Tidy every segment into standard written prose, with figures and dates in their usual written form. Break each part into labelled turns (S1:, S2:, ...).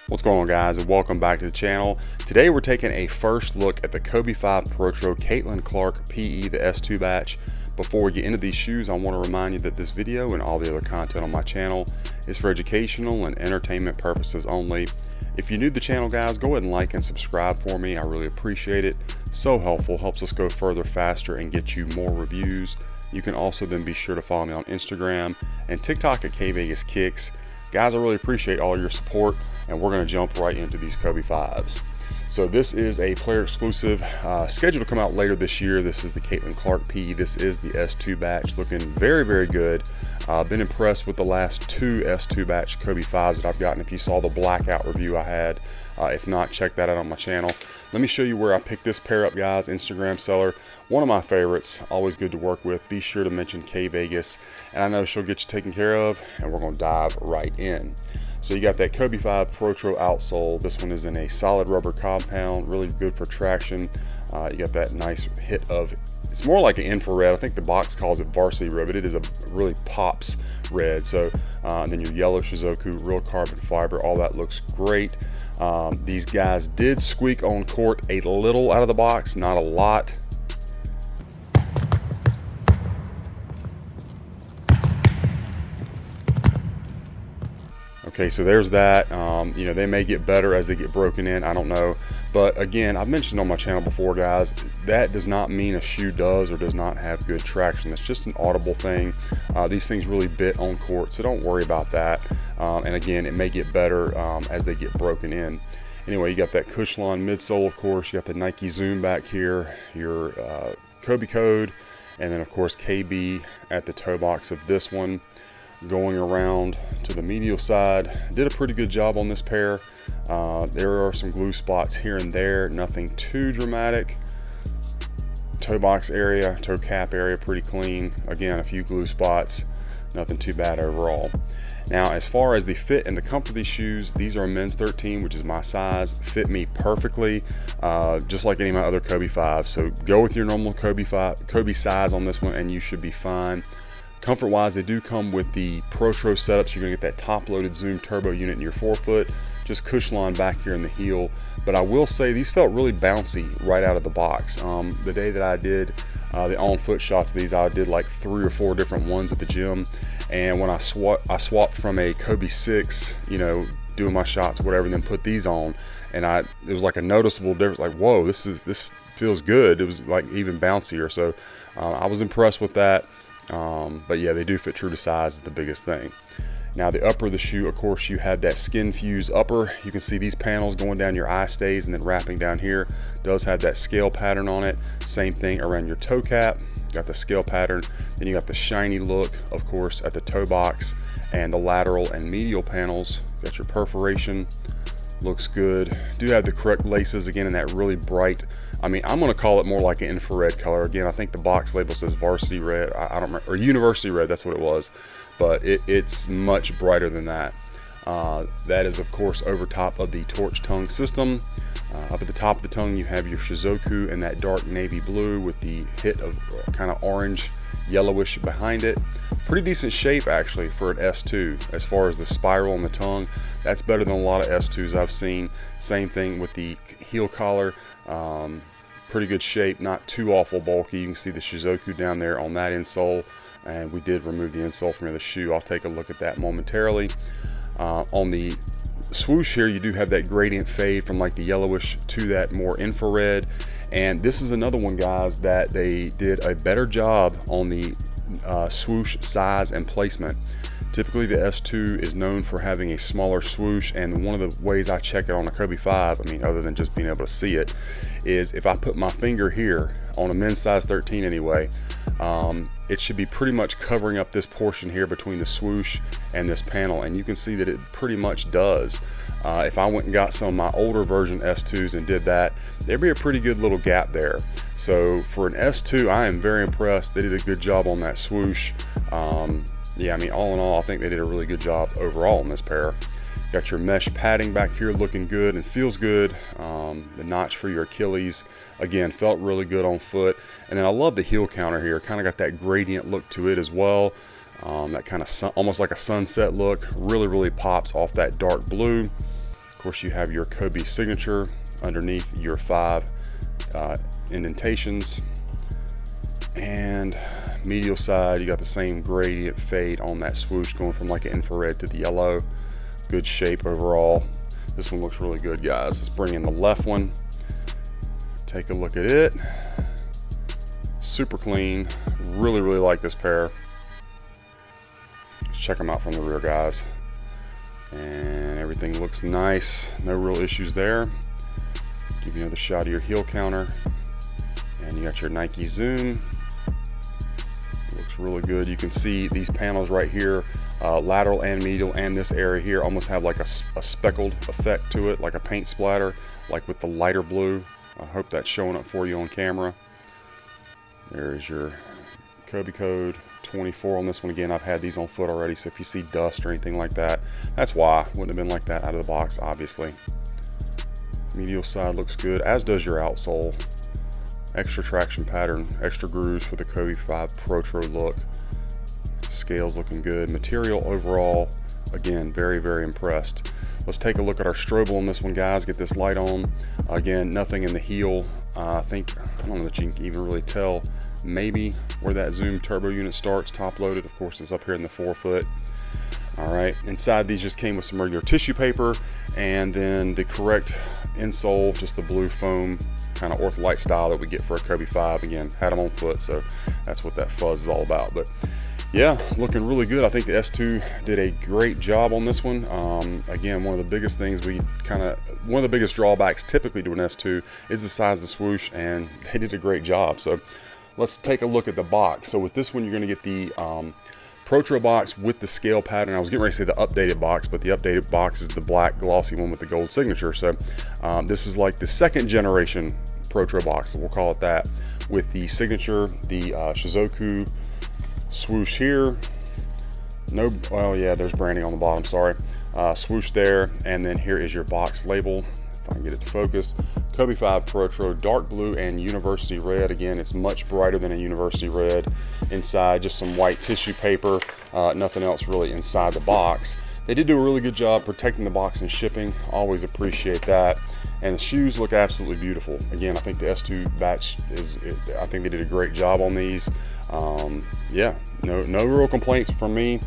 S1: What's going on, guys, and welcome back to the channel. Today we're taking a first look at the Kobe 5 Protro Caitlin Clark PE, the S2 batch. Before we get into these shoes, I want to remind you that this video and all the other content on my channel is for educational and entertainment purposes only. If you're new to the channel, guys, go ahead and like and subscribe for me. I really appreciate it. So helpful, helps us go further faster and get you more reviews. You can also then be sure to follow me on Instagram and TikTok at kvegaskickz. Guys, I really appreciate all your support, and we're going to jump right into these Kobe 5s. So this is a player exclusive, scheduled to come out later this year. This is the Caitlin Clark PE. This is the S2 batch, looking very, very good. Been impressed with the last two S2 batch Kobe 5s that I've gotten. If you saw the blackout review I had, if not, check that out on my channel. Let me show you where I picked this pair up, guys. Instagram seller, one of my favorites, always good to work with. Be sure to mention Kvegas, and I know she'll get you taken care of, and we're going to dive right in. So you got that Kobe 5 Protro outsole. This one is in a solid rubber compound, really good for traction. You got that nice hit of, it's more like an infrared. I think the box calls it varsity red, but it is a really pops red. So and then your yellow Shizuku, real carbon fiber, all that looks great. These guys did squeak on court a little out of the box, not a lot. Okay, so there's that. You know, they may get better as they get broken in, I don't know. But again, I've mentioned on my channel before, guys, that does not mean a shoe does or does not have good traction. It's just an audible thing. These things really bit on court, so don't worry about that. And again, it may get better as they get broken in. Anyway, you got that Cushline midsole, of course. You got the Nike Zoom back here, your Kobe code, and then of course KB at the toe box of this one. Going around to the medial side, did a pretty good job on this pair. There are some glue spots here and there, nothing too dramatic. Toe box area, toe cap area, pretty clean. Again, a few glue spots, nothing too bad overall. Now, as far as the fit and the comfort of these shoes, these are a men's 13, which is my size, fit me perfectly, just like any of my other Kobe 5s. So go with your normal Kobe size on this one, and you should be fine. Comfort wise, they do come with the Protro setup, so you're gonna get that top loaded Zoom turbo unit in your forefoot, just Cushline back here in the heel. But I will say these felt really bouncy right out of the box. The day that I did the on foot shots of these, I did like 3 or 4 different ones at the gym, and when I swapped from a Kobe 6, you know, doing my shots, whatever, and then put these on, and it was like a noticeable difference. Like, whoa, this feels good. It was like even bouncier. So I was impressed with that. But yeah, they do fit true to size, is the biggest thing. Now the upper of the shoe, of course, you have that skin fused upper. You can see these panels going down your eye stays and then wrapping down here. Does have that scale pattern on it. Same thing around your toe cap. Got the scale pattern. Then you got the shiny look, of course, at the toe box, and the lateral and medial panels. Got your perforation. Looks good. Do have the correct laces again in that really bright, I mean, I'm going to call it more like an infrared color. Again, I think the box label says varsity red. I don't remember, or university red, that's what it was. But it's much brighter than that. That is, of course, over top of the torch tongue system. Up at the top of the tongue, you have your Shizuku in that dark navy blue with the hit of kind of orange, yellowish behind it. Pretty decent shape, actually, for an S2 as far as the spiral on the tongue. That's better than a lot of S2s I've seen. Same thing with the heel collar. Pretty good shape, not too awful bulky. You can see the Shizuku down there on that insole, and we did remove the insole from the shoe. I'll take a look at that momentarily. On the swoosh here, you do have that gradient fade from like the yellowish to that more infrared, and this is another one, guys, that they did a better job on the swoosh size and placement. Typically the S2 is known for having a smaller swoosh, and one of the ways I check it on a Kobe 5, I mean, other than just being able to see it, is if I put my finger here on a men's size 13 anyway, it should be pretty much covering up this portion here between the swoosh and this panel, and you can see that it pretty much does. If I went and got some of my older version S2s and did that, there'd be a pretty good little gap there. So for an S2, I am very impressed. They did a good job on that swoosh. Yeah, I mean, all in all, I think they did a really good job overall on this pair. Got your mesh padding back here looking good and feels good. The notch for your Achilles, again, felt really good on foot. And then I love the heel counter here. Kind of got that gradient look to it as well. That kind of almost like a sunset look. Really, really pops off that dark blue. Of course, you have your Kobe signature underneath your 5 indentations. And medial side, you got the same gradient fade on that swoosh, going from like an infrared to the yellow. Good shape overall. This one looks really good, guys. Let's bring in the left one. Take a look at it. Super clean. Really, really like this pair. Let's check them out from the rear, guys. And everything looks nice. No real issues there. Give you another shot of your heel counter. And you got your Nike Zoom. Looks really good. You can see these panels right here, lateral and medial, and this area here almost have like a speckled effect to it, like a paint splatter, like with the lighter blue. I hope that's showing up for you on camera. There's your Kobe code 24 on this one. Again, I've had these on foot already, so if you see dust or anything like that, that's why. Wouldn't have been like that out of the box, obviously. Medial side looks good, as does your outsole. Extra traction pattern, extra grooves for the Kobe 5 Protro look. Scales looking good. Material overall, again, very, very impressed. Let's take a look at our strobel on this one, guys. Get this light on. Again, nothing in the heel. I don't know that you can even really tell maybe where that Zoom turbo unit starts, top loaded. Of course, it's up here in the forefoot. All right, inside these just came with some regular tissue paper, and then the correct insole, just the blue foam kind of Ortholite style that we get for a Kobe 5. Again, had them on foot, so that's what that fuzz is all about. But yeah, looking really good. I think the S2 did a great job on this one. Again, one of the biggest things one of the biggest drawbacks typically to an S2 is the size of the swoosh, and they did a great job. So let's take a look at the box. So with this one, you're going to get the Protro box with the scale pattern. I was getting ready to say the updated box, but the updated box is the black glossy one with the gold signature. So this is like the second generation Protro box, we'll call it that, with the signature, the Shizuku swoosh here. Oh yeah, there's branding on the bottom, sorry. Swoosh there, and then here is your box label. If I can get it to focus. Kobe 5 Protro, dark blue and university red. Again, it's much brighter than a university red. Inside, just some white tissue paper, nothing else really inside the box. They did do a really good job protecting the box and shipping. Always appreciate that. And the shoes look absolutely beautiful. Again, I think the S2 batch I think they did a great job on these. Yeah, no real complaints from me.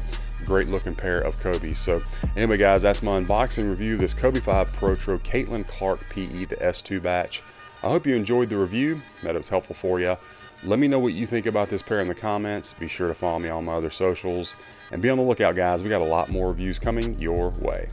S1: Great looking pair of Kobe's. So anyway, guys, that's my unboxing review of this Kobe 5 Protro Caitlin Clark PE, the S2 batch. I hope you enjoyed the review, that it was helpful for you. Let me know what you think about this pair in the comments. Be sure to follow me on my other socials, and be on the lookout, guys. We got a lot more reviews coming your way.